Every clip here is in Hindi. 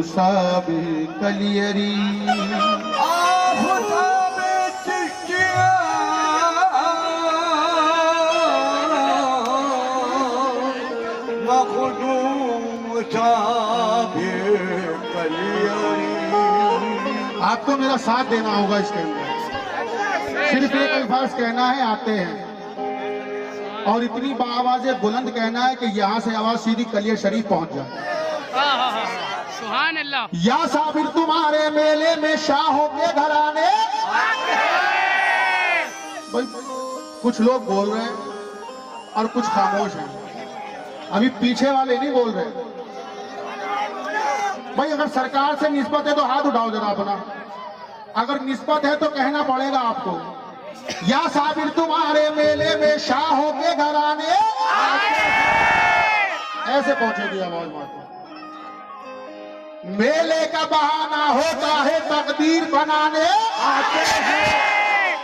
साबे कलियरी आपको मेरा साथ देना होगा इसके अंदर। सिर्फ एक अल्फाज कहना है, आते हैं, और इतनी आवाजें बुलंद कहना है कि यहाँ से आवाज सीधी कलियर शरीफ पहुंच जाए। सुभान अल्लाह। या साबिर तुम्हारे मेले में शाहों के घराने। भाई कुछ लोग बोल रहे हैं और कुछ खामोश हैं, अभी पीछे वाले नहीं बोल रहे। भाई अगर सरकार से निस्बत है तो हाथ उठाओ जरा अपना, अगर निस्बत है तो कहना पड़ेगा आपको। या साबिर तुम्हारे मेले में शाहों के घराने, ऐसे पहुंचेगी आवाज मात्र। मेले का बहाना होता है तकदीर बनाने आते हैं,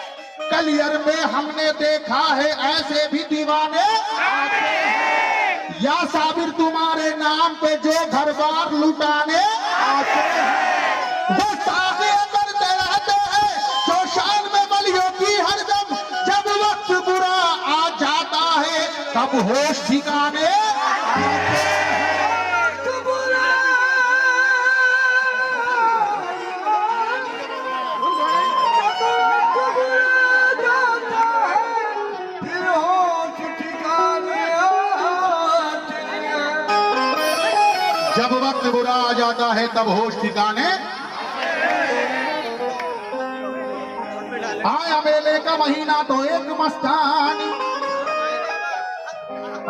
कलियर में हमने देखा है ऐसे भी दीवाने आते हैं। या साबिर तुम्हारे नाम पे जो घर बार लुटाने आते हैं, वो ताक़ी करते रहते हैं जो शान में बलियों की हरदम। जब वक्त बुरा आ जाता है तब होश ठिकाने आते हैं। जब वक्त बुरा आ जाता है तब होश ठिकाने। आया मेले का महीना तो एक मस्तानी,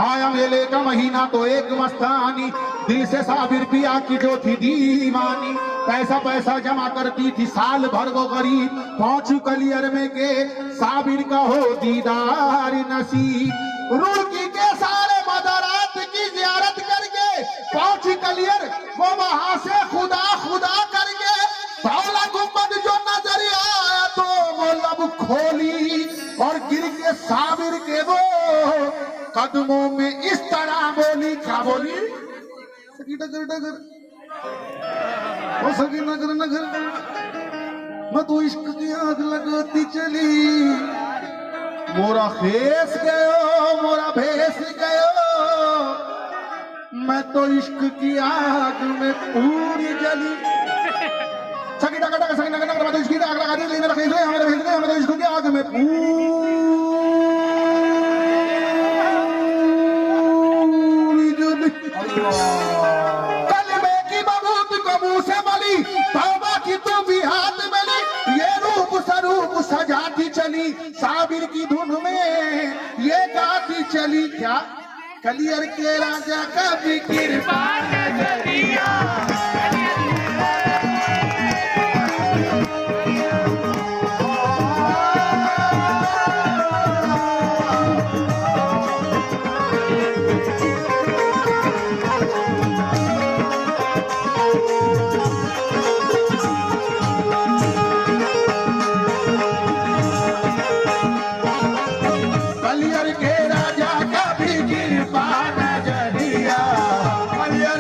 आया मेले का महीना तो एक मस्तानी, दिल से साबिर पिया की जो थी दीवानी। पैसा पैसा जमा करती थी साल भर वो गरीब, पहुंच कलियर में के साबिर का हो दीदार नसीब। रुड़की के सारे मदरात की जियारत करके पहुंची कलियर, वो वहां से खुदा खुदा करके धौला गुम्बद जो नजर आया तो वो लब खोली और गिर के साबिर के वो कदमों में इस तरह बोली। क्या बोली? डगर डगर सकी नगर नगर मैं तो इश्क की आग लगाती चली, मोरा खेस गयो मोरा भेस गयो, मैं तो इश्क की आग में पूरी जली। सकी डगर डगर सकी नगर नगर मैं तो इश्क की आग लगाती चली, मेरा खेस गया मेरा भेस गया, मैं तो इश्क की आग में पूरी जली। सजाती चली साबिर की धुन में ये गाती चली। क्या कलियर के राजा का भी कृपा नजरिया। कलियर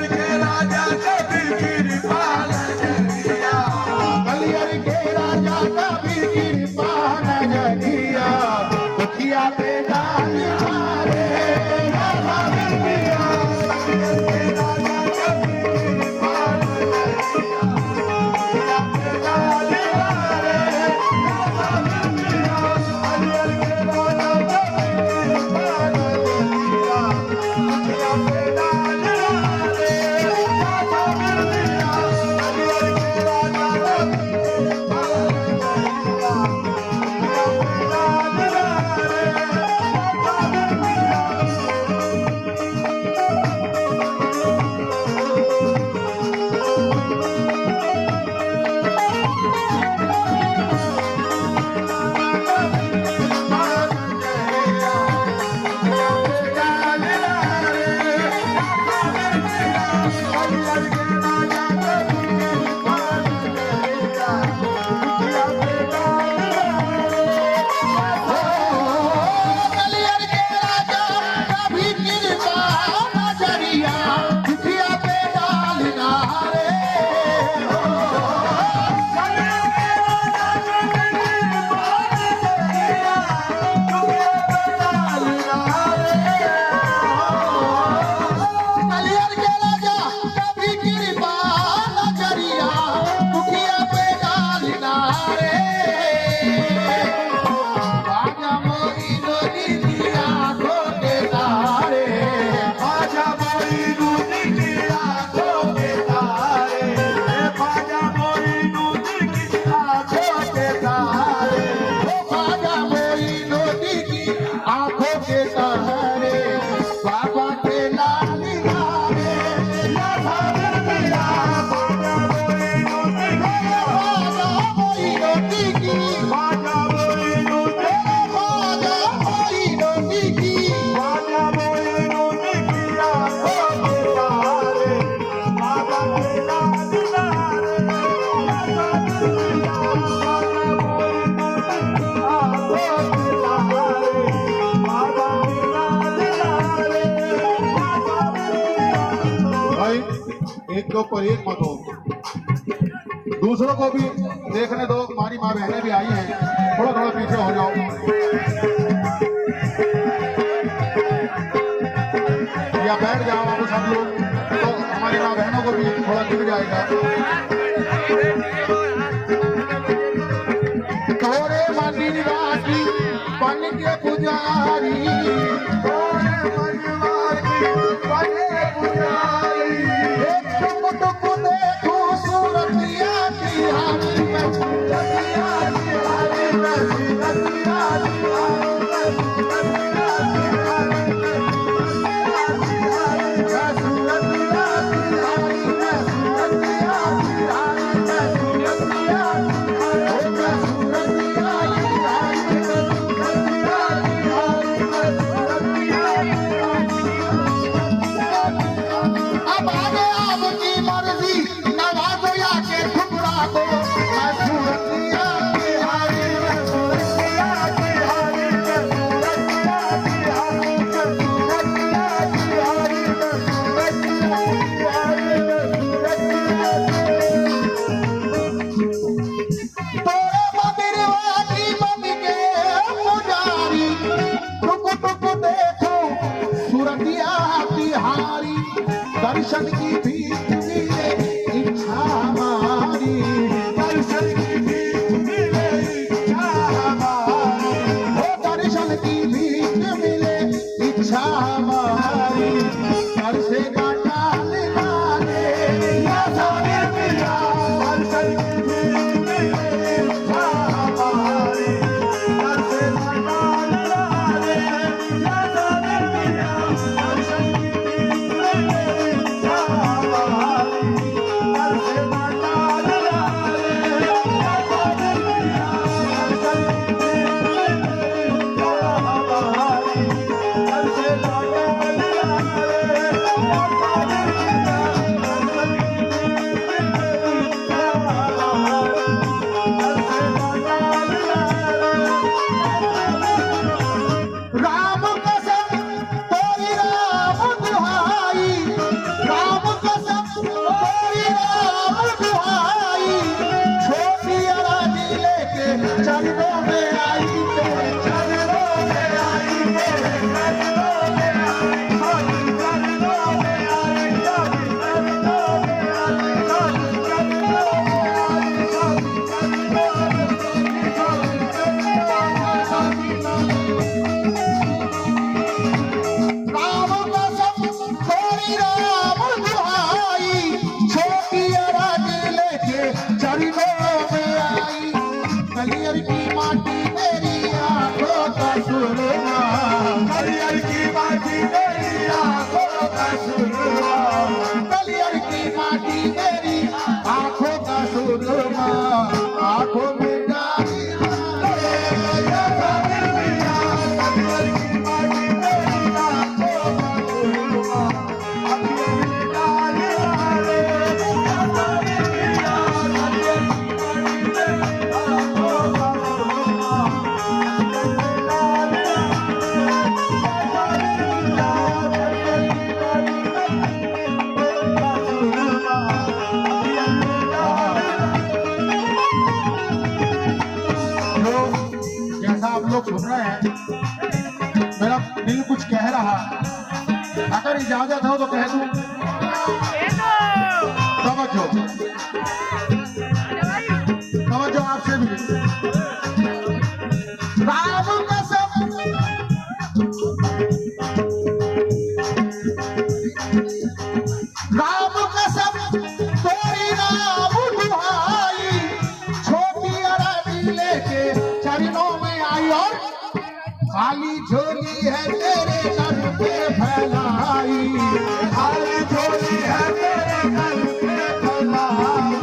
भाई एक के ऊपर एक मत हो, दूसरों को भी देखने दो। हमारी माँ बहनें भी आई हैं, थोड़ा थोड़ा पीछे हो जाओ या बैठ जाओ आप सब लोग, तो हमारी माँ बहनों को भी थोड़ा दिख जाएगा। तोरे माटी निवासी बन के पुजारी, तोरे मनवासी बन के पुजारी, एक टुक टुक देखो सूरतिया की हाथी में, सूरतिया की हाथी में, सूरतिया की हाथी में, सूरतिया की हाथी में, सूरतिया की हाथी में, सूरतिया की हाथी में, सूरतिया दर्शन की भीख मिले इच्छा हमारी, दर्शन की भीख मिले इच्छा हमारी, वो दर्शन की भीख मिले इच्छा हमारी, घर से काटा निकाले या सारे मिला, दर्शन की भीख मिले इच्छा हमारी, घर से काटा निकाले या सारे मिला, दर्शन की आंखों में सुन रहे हैं, मेरा दिल कुछ कह रहा, अगर इजाजत हो तो कह दूं। समझो समझो आपसे भी राम कसम, राम कसम तेरी राम दुहाई, छोटी अरबी लेके चरणों में आई और खाली झोली है तेरे दर पे फैलाई, खाली झोली है तेरे दर पे फैलाई,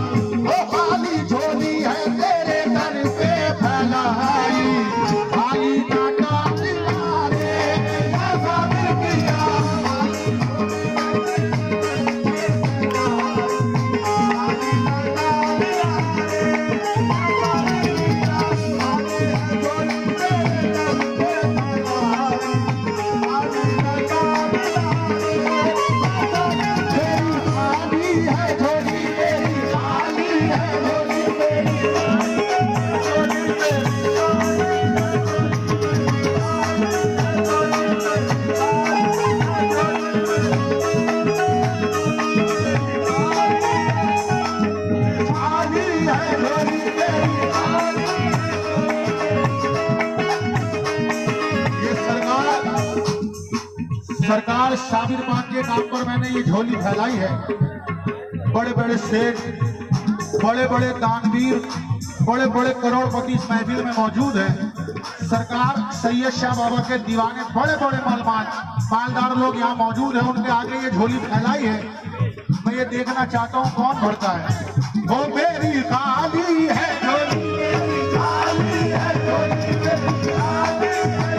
सरकार साबिर पाक के नाम पर मैंने ये झोली फैलाई है। बड़े बड़े सेठ, बड़े बड़े दानवीर, बड़े बड़े करोड़पति इस महफिल में मौजूद हैं। सरकार सैयद शाह बाबा के दीवाने, बड़े बड़े मालदार लोग यहाँ मौजूद हैं। उनके आगे ये झोली फैलाई है। मैं ये देखना चाहता हूँ कौन भरता है। वो मेरी खाली है झोली, मेरी खाली है झोली, मेरी खाली है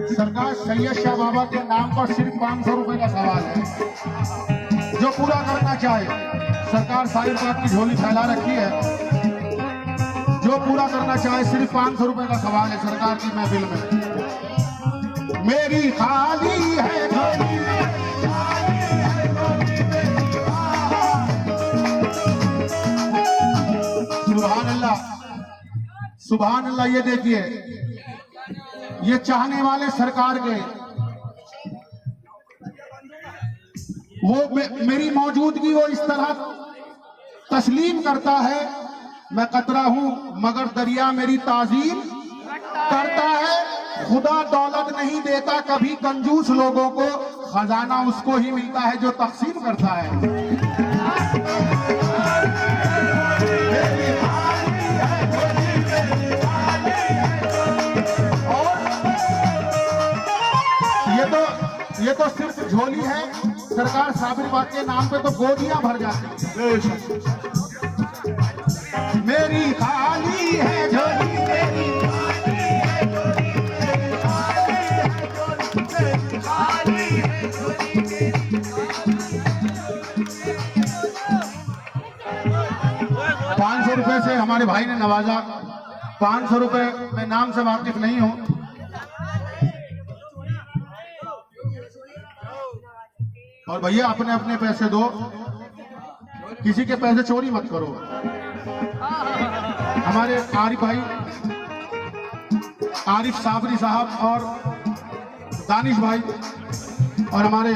सरकार सैयद शाह बाबा के नाम पर सिर्फ 500 रुपए का सवाल है। जो पूरा करना चाहे, सरकार साबिर पाक की झोली फैला रखी है। जो पूरा करना चाहे सिर्फ 500 रुपए का सवाल है सरकार की महफिल में। मेरी खाली है झोली, सुभान अल्लाह, सुभान अल्लाह। ये देखिए, ये चाहने वाले सरकार के, वो मेरी मौजूदगी वो इस तरह तस्लीम करता है। मैं कतरा हूं मगर दरिया मेरी ताजीम करता है। खुदा दौलत नहीं देता कभी कंजूस लोगों को, खजाना उसको ही मिलता है जो तकसीम करता है। ये तो सिर्फ झोली है। सरकार साबिर पाक के नाम पे तो गोदियां भर जाती हैं। मेरी खाली है झोली, मेरी खाली है झोली। 500 रुपए से हमारे भाई ने नवाजा। 500 रुपए मैं नाम से वाकिफ नहीं हूं। और भैया अपने अपने पैसे दो, किसी के पैसे चोरी मत करो। हमारे आरिफ भाई, आरिफ साबरी साहब और दानिश भाई और हमारे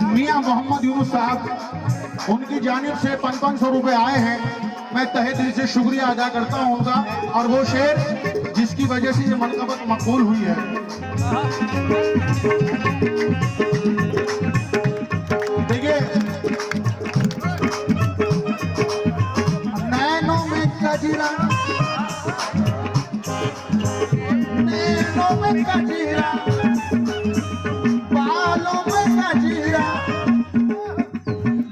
मियां मोहम्मद यूनुस साहब, उनकी जानिब से 500 रुपए आए हैं। मैं तहे दिल से शुक्रिया अदा करता हूं उनका। और वो शेर जिसकी वजह से ये मनकबत मकबूल हुई है। देखिए, नैनों में कजरा, नैनों में कजरा, बालों में कजरा,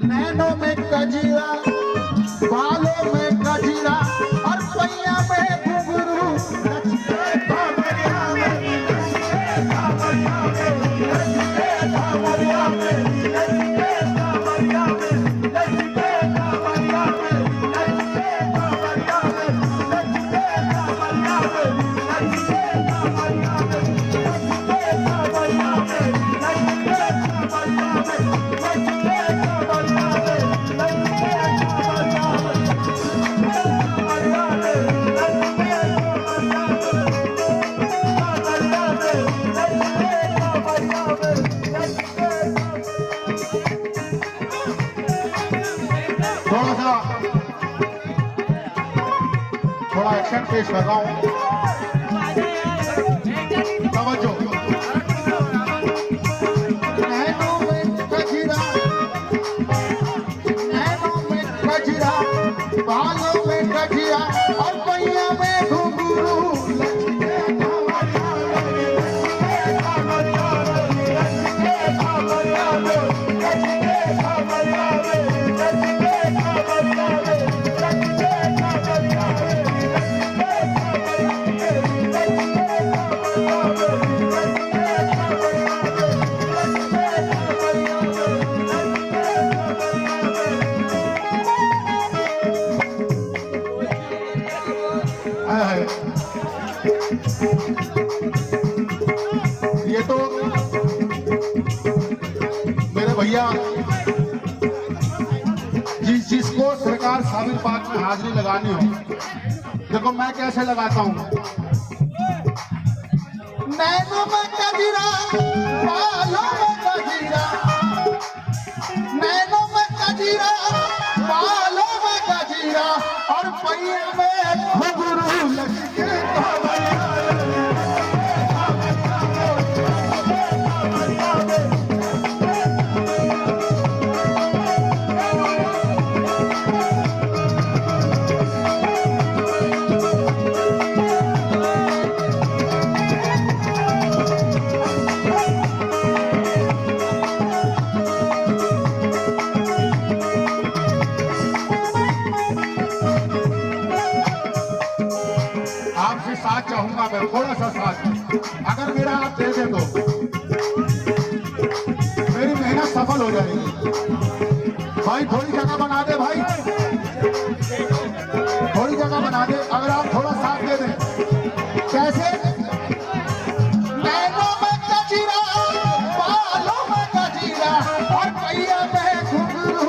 नैनों में कजरा, बालों में कजरा और पैया में घुंघरू। थोड़ा एक्शन पेश कर रहा हूं, तवज्जो। नैनों में कजरा, नैनों में कजरा, बालों में कजरा और पैया में घुंघरू। ये तो मेरे भैया जिसको सरकार साबिर पाक में हाजिरी लगानी हो, देखो मैं कैसे लगाता हूँ। नैनों में कजरा, बालों में कजरा, नैनों गजीरा, बालों में गजीरा और पैया में घुंघरू लचके कांवरिया। आपसे साथ चाहूंगा मैं, थोड़ा सा साथ, अगर मेरा आप दे दे तो मेरी मेहनत सफल हो जाएगी। भाई थोड़ी जगह बना दे, भाई थोड़ी जगह बना दे, अगर आप थोड़ा साथ दे दें। कैसे? नैनों में गजीरा, बालों में गजीरा और पैया में घुंघरू।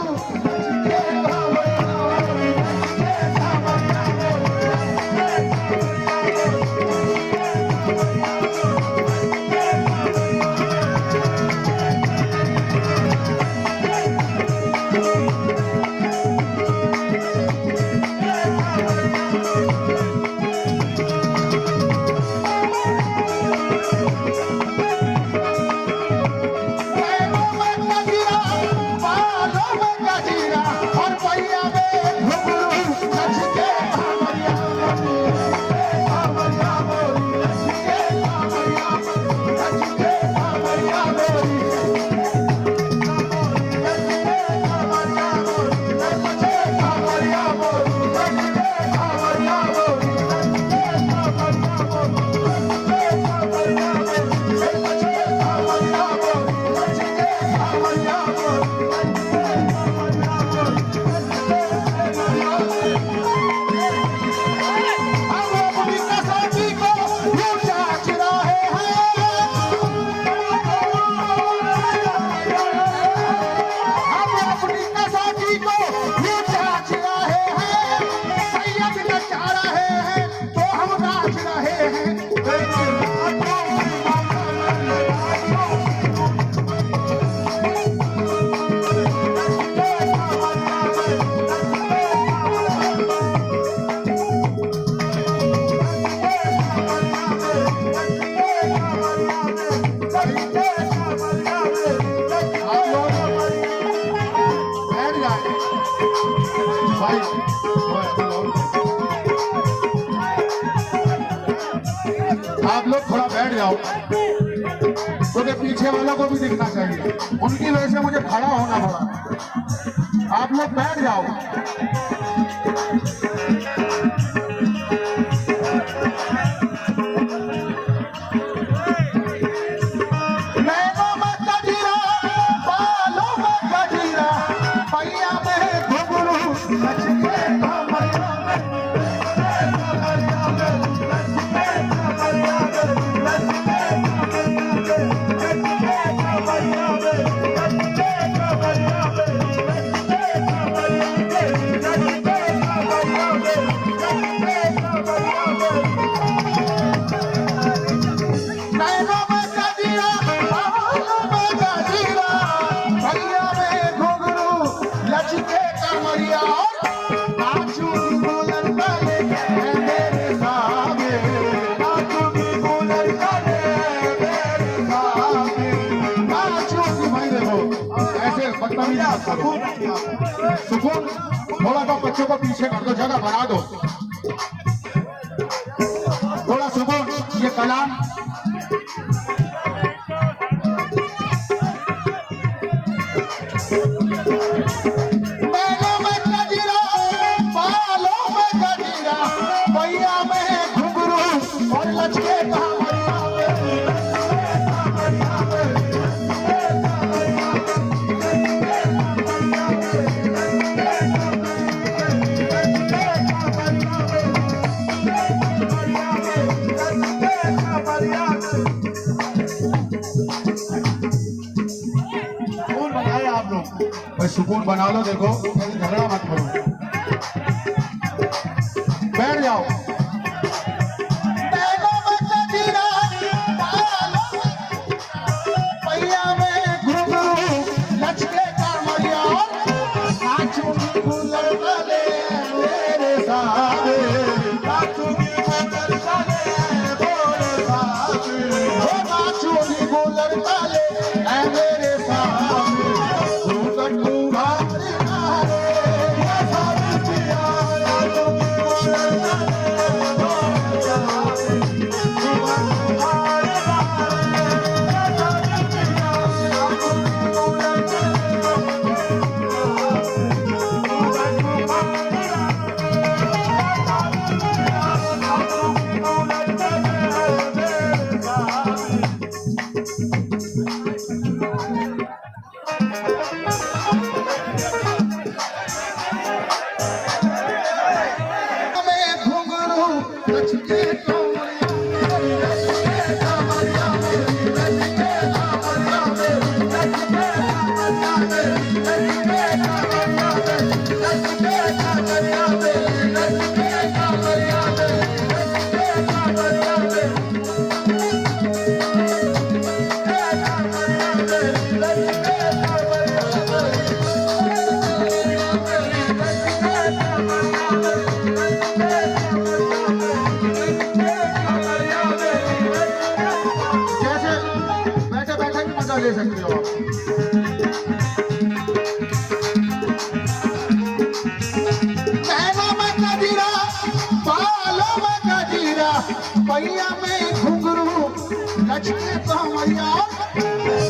आप लोग थोड़ा बैठ जाओ, क्योंकि पीछे वालों को भी दिखना चाहिए, उनकी वजह से मुझे खड़ा होना पड़ा। आप लोग बैठ जाओ। नैनों में गजीरा, बालों में गजीरा, पैया में घुंघरू लचके कांवरिया। सुकून थोड़ा सा बच्चों को पीछे कर दो, जगह बना दो थोड़ा सुकून। ये कलाम सुकून बना लो। देखो झगड़ा मत करो, बैठ जाओ। पैया में घुंघरू लचके कांवरिया। लचके कमरिया मेरी लचके कमरिया मेरी लचके कमरिया मेरी लचके कमरिया मेरी लचके कमरिया मेरी लचके कमरिया मेरी जैसे बैठे बैठे भी मजा ले सकते हो आप। नैनों में गजरा, बालों में गजरा, पैया में घुंघरू, लचके कमरिया,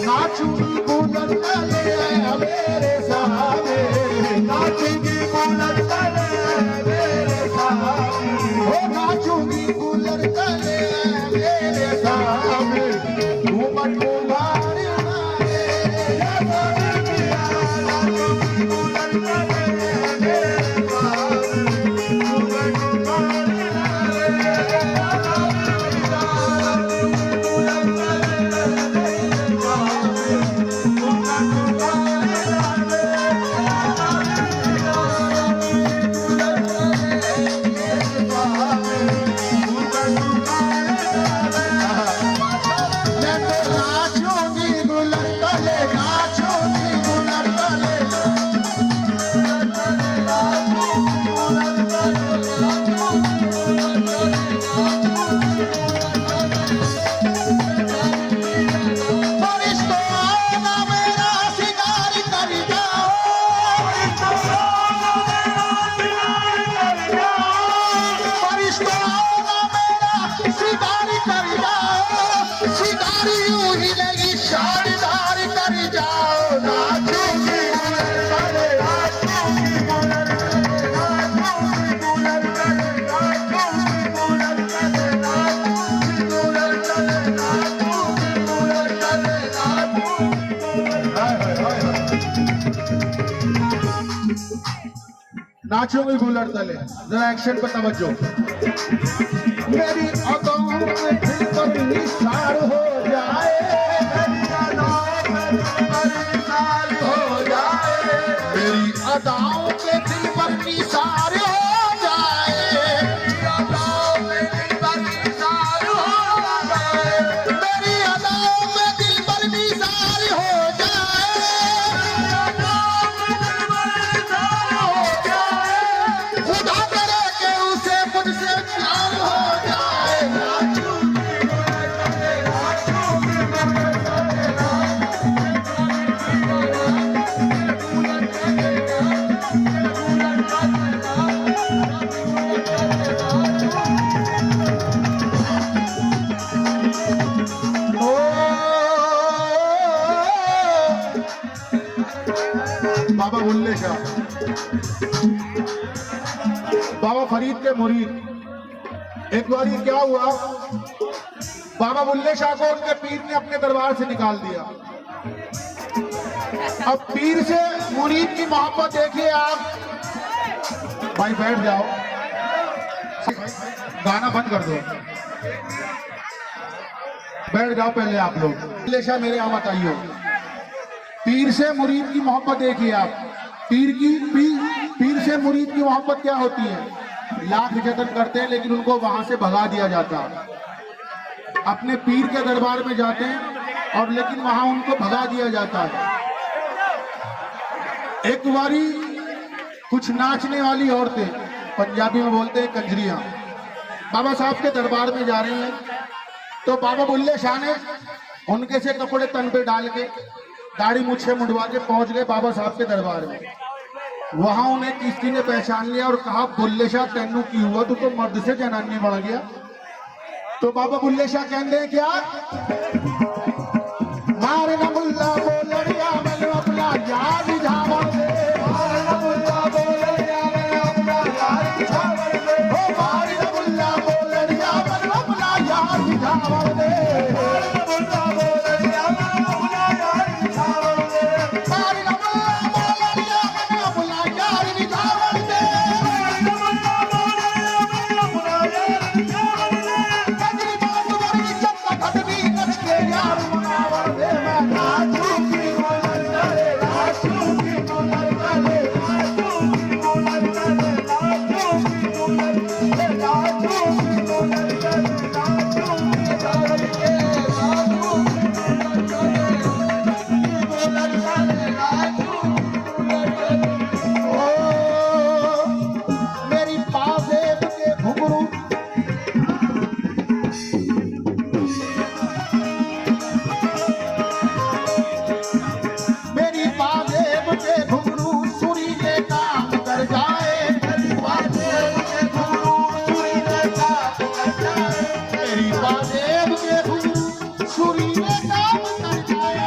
नाचूंगी बुलंद तले मेरे सामने, नाचूंगी बुलंद तले मेरे सामने, हो नाचूंगी बुलंद तले मेरे सामने, घूमट घुमाने वाले, नाचूंगी बुलंद तले मेरे सामने, घूमट घुमाने नाचोगे गुलर तले। जरा एक्शन पर तवज्जो। मेरी अदाओं में दिल पर निसार हो जाए, मेरी अदाओं में दिल पर निसार हो जाए, मेरी अदाओं के दिल पर निसार हो जाए, मेरी अदाओं में दिल पर निसार हो जाए, मेरी अदाओं में दिल पर निसार हो जाए, मेरी अदाओं में दिल पर निसार हो जाए, खुदा करे कि उसे मुझसे प्यार हो जाए। बाबा बुल्ले शाह, बाबा फरीद के मुरीद। एक बार ये क्या हुआ, बाबा बुल्ले शाह को उनके पीर ने अपने दरबार से निकाल दिया। अब पीर से मुरीद की मोहब्बत देखिए आप। भाई बैठ जाओ, गाना बंद कर दो, बैठ जाओ पहले आप लोग। बुल्ले शाह मेरे यहाँ मत आइयो। पीर से मुरीद की मोहब्बत देखिए आप। पीर से मुरीद की मोहब्बत क्या होती है? लाख जतन करते हैं लेकिन उनको वहां से भगा दिया जाता है। अपने पीर के दरबार में जाते हैं और लेकिन वहां उनको भगा दिया जाता है। एक बारी कुछ नाचने वाली औरतें, पंजाबी में बोलते हैं कंजरियां, बाबा साहब के दरबार में जा रही हैं। तो बाबा बुल्ले शाह ने उनके से कपड़े तन पे डाल के दाढ़ी मुझे मुंडवा के पहुंच गए बाबा साहब के दरबार में। वहां उन्हें किसी ने पहचान लिया और कहा, बुल्ले शाह तेनू की हुआ, तू तो मर्द से जनानी बन गया। तो बाबा बुल्ले शाह कहते हैं क्या, मारे न मुल्ला बोलड़िया मैंने अपना याद झावर दे, मारे न मुल्ला बोलड़िया मैंने अपना याद झावर दे, ओ मारे न मुल्ला बोलड़िया मैंने अपना याद झावर दे, मारे न मुल्ला बोलड़िया मैंने अपना याद झावर दे, मारे न मुल्ला बोलड़िया मैंने अपना याद झावर दे, मारे न मुल्ला बोलड़िया मैंने अपना याद झावर दे। मेरी पाजेब के घुंघरू मेरी पाजेब के घुंघरू सुरीले काम कर जाए मेरी पाजेब के घुंघरू सुरीले काम कर जाए मेरी पाजेब के घुंघरू सुरीले काम कर जाए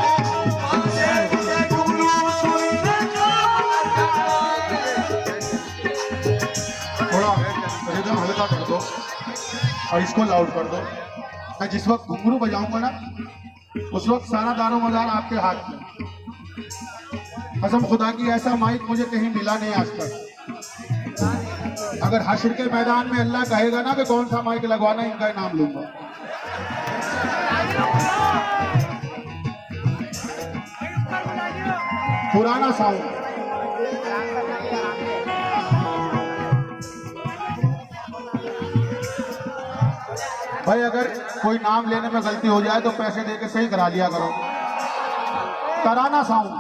पाजेब के घुंघरू सुरीले काम कर जाए। थोड़ा रिदम हल्का कर दो और इसको लाउड कर दो। मैं जिस वक्त घुंघरू बजाऊंगा ना उस वक्त सारा दारो मदार आपके हाथ में। कसम खुदा की ऐसा माइक मुझे कहीं मिला नहीं आज तक। अगर हश्र के मैदान में अल्लाह कहेगा ना कि कौन सा माइक लगवाना है, इनका नाम लूंगा। पुराना साउंड भाई, अगर कोई नाम लेने में गलती हो जाए तो पैसे देके सही करा लिया करो। तराना साउंड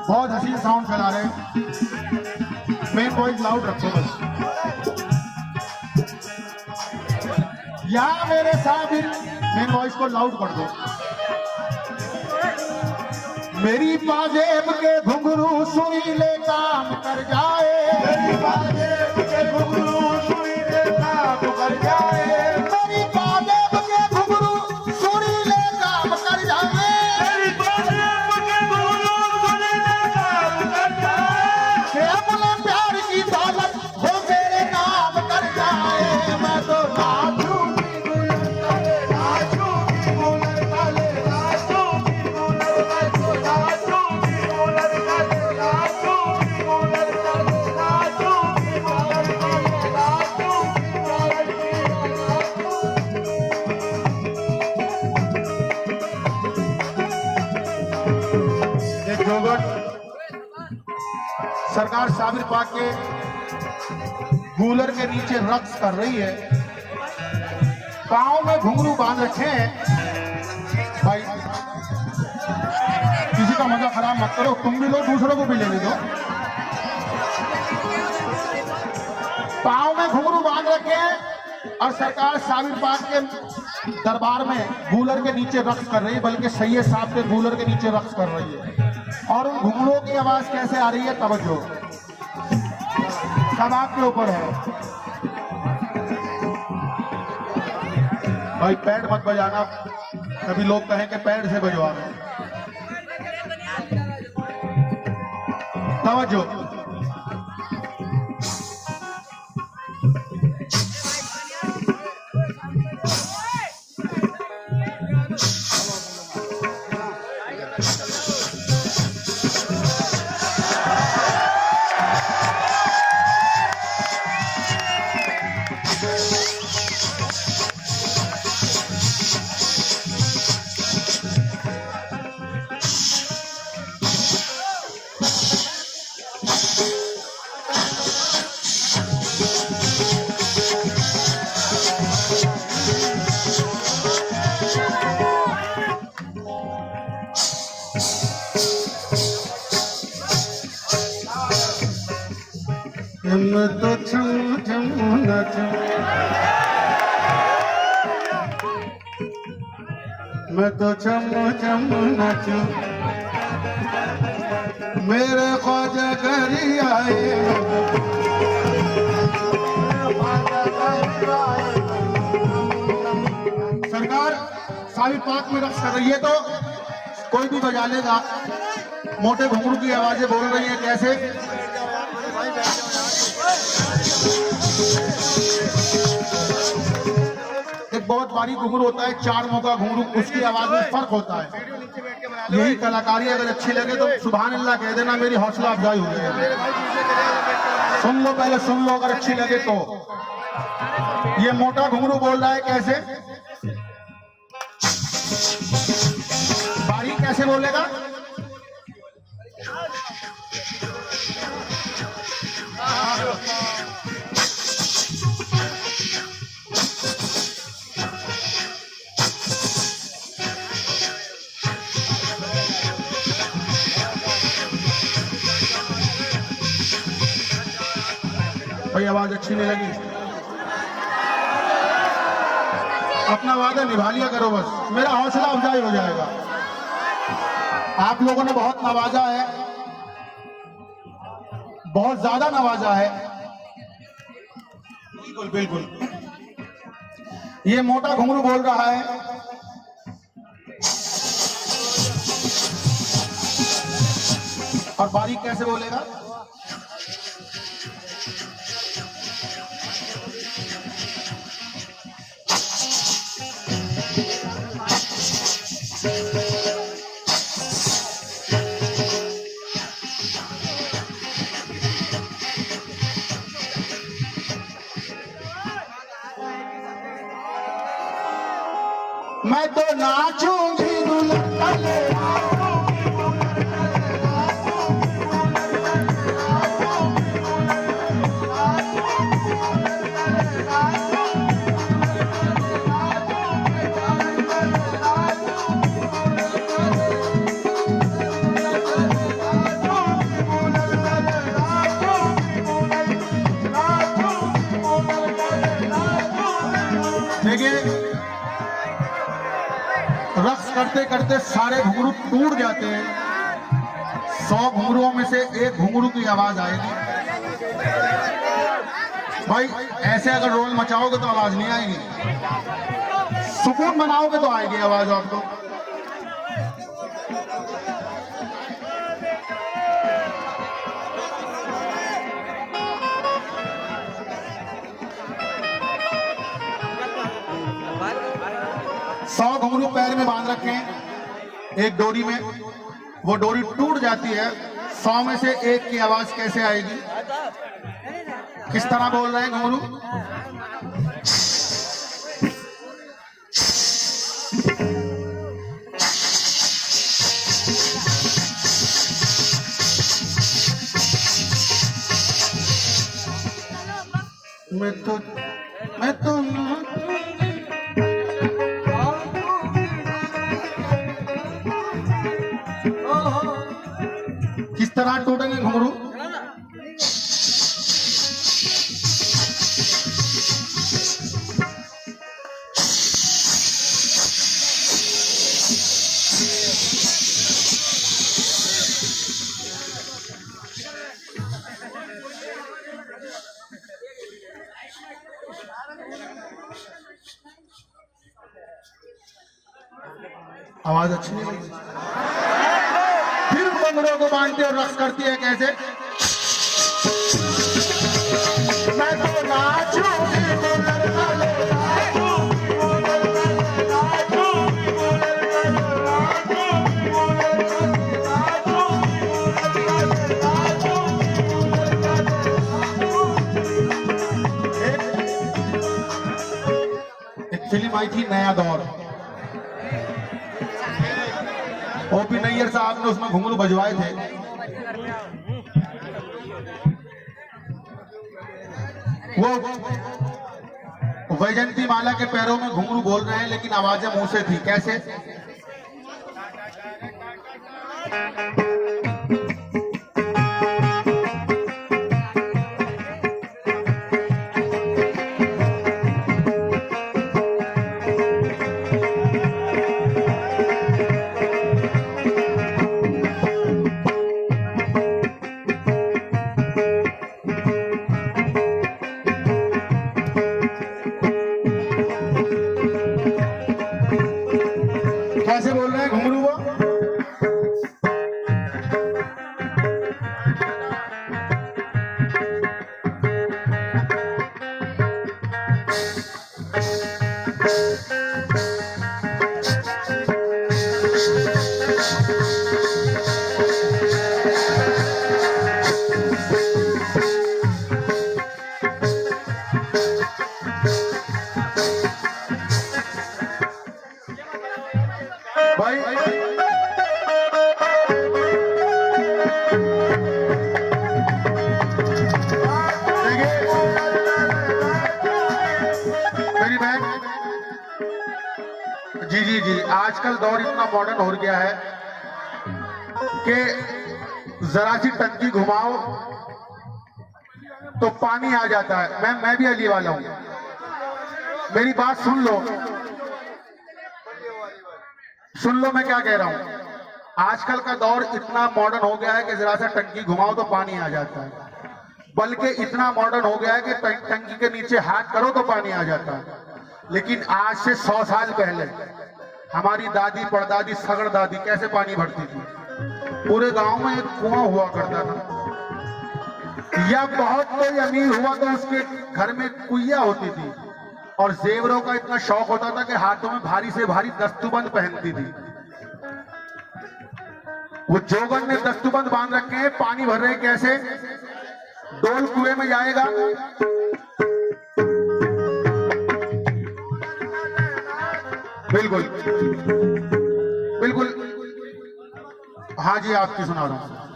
बहुत हसीन साउंड फैला रहे हैं। मेन वॉइस लाउड रखो बस। या मेरे साबिर मेन वॉइस को लाउड कर दो। मेरी पाजेब के घुंघरू सुरीले काम कर जाए मेरी पाजेब के घुंघरू सुरीले काम कर जाए मेरी पाजेब के घुंघरू सुरीले काम कर जाए मेरी पाजेब के घुंघरू सुरीले काम कर जाए कि अपने प्यार की दौलत हो मेरे नाम कर जाए। मैं तो नाचूंगी गुलर काले नाचूंगी गुलर काले नाचूंगी गुलर काले नाचूंगी गुलर काले नाचूंगी गुलर काले नाचूंगी गुलर काले नाचूंगी। ये जोगट सरकार साबिर पाक के कूलर के नीचे रक्स कर रही है। पाँव में घुंघरू बांध रखे हैं। भाई किसी का मजा खराब मत करो, तुम भी लो दूसरों को भी लेने दो। पाँव में घुंघरू बांध रखे हैं और सरकार साबिर पाक के दरबार में कूलर के नीचे रक्स कर रही है, बल्कि सैयद साहब के कूलर के नीचे रक्स कर रही है। और उन घुंघरूओं की आवाज कैसे आ रही है, तवज्जो, सब आपके ऊपर है। भाई पैड मत बजाना, कभी लोग कहें कि पैड से बजवा रहे। तवज्जो। मैं तो छम छम नाचूं, मैं तो छम छम नाचूं, मेरे ख्वाजा करी आए। सरकार साबिर पाक में रक्स कर रही है तो कोई भी बजा लेगा। मोटे घुंघरू की आवाजें बोल रही है। कैसे? एक बहुत बारीक घुंघरू होता है, 4 मौका घुंघरू, उसकी आवाज में फर्क होता है। यही कलाकारी अगर अच्छी लगे तो सुभान अल्लाह कह देना, मेरी हौसला अफजाई हो गई। सुन लो, पहले सुन लो, अगर अच्छी लगे तो। ये मोटा घुंघरू बोल रहा है कैसे? बारीक कैसे बोलेगा? भाई आवाज अच्छी नहीं लगी, अपना वादा निभा लिया करो, बस मेरा हौसला अफजाई हो जाएगा। आप लोगों ने बहुत नवाजा है, बहुत ज्यादा नवाजा है। बिल्कुल बिल्कुल, ये मोटा घुंघरू बोल रहा है, और बारीक कैसे बोलेगा? मैं तो नाचूंगी दुल्हन रक्स करते करते सारे घुंघरू टूट जाते हैं। 100 घुंघरुओं में से एक घुंघरू की आवाज आएगी। भाई ऐसे अगर रोल मचाओगे तो आवाज नहीं आएगी, सुकून बनाओगे तो आएगी आवाज आपको। सौ घुंघरू पैर में बांध रखे हैं एक डोरी में, वो डोरी टूट जाती है। 100 में से एक की आवाज कैसे आएगी? किस तरह बोल रहे हैं घुंघरू? मैं तो किस तरह टूटेंगे घुंघरू? आवाज अच्छी नहीं लगी। फिर घुंघरू को बांधते और रक्स करती है कैसे? मैं तो नाचूंगी एक फिल्म आई थी नया दौर, ओपी नैयर साहब ने उसमें घुंघरू बजवाए थे। वो वैजंती माला के पैरों में घुंघरू बोल रहे हैं, लेकिन आवाजें मुंह से थी। कैसे? कैसे बोल रहे हैं घुंघरू वो? भाई मेरी बहन, जी आजकल दौर इतना मॉडर्न हो गया है कि जरा सी टंकी घुमाओ तो पानी आ जाता है। मैं भी अली वाला हूं, मेरी बात सुन लो, सुन लो मैं क्या कह रहा हूं। आजकल का दौर इतना मॉडर्न हो गया है कि जरा सा टंकी घुमाओ तो पानी आ जाता है, बल्कि इतना मॉडर्न हो गया है कि टंकी के नीचे हाथ करो तो पानी आ जाता है। लेकिन आज से 100 साल पहले हमारी दादी परदादी सगड़ दादी कैसे पानी भरती थी? पूरे गांव में एक कुआं हुआ करता था, या बहुत कोई अमीर हुआ तो उसके घर में कुइया होती थी, और जेवरों का इतना शौक होता था कि हाथों में भारी से भारी दस्तूबंद पहनती थी। वो जोगन ने दस्तूबंद बांध रखे हैं, पानी भर रहे कैसे? डोल कुएं में जाएगा, बिल्कुल बिल्कुल, हाँ जी आपकी सुना रहा हूं।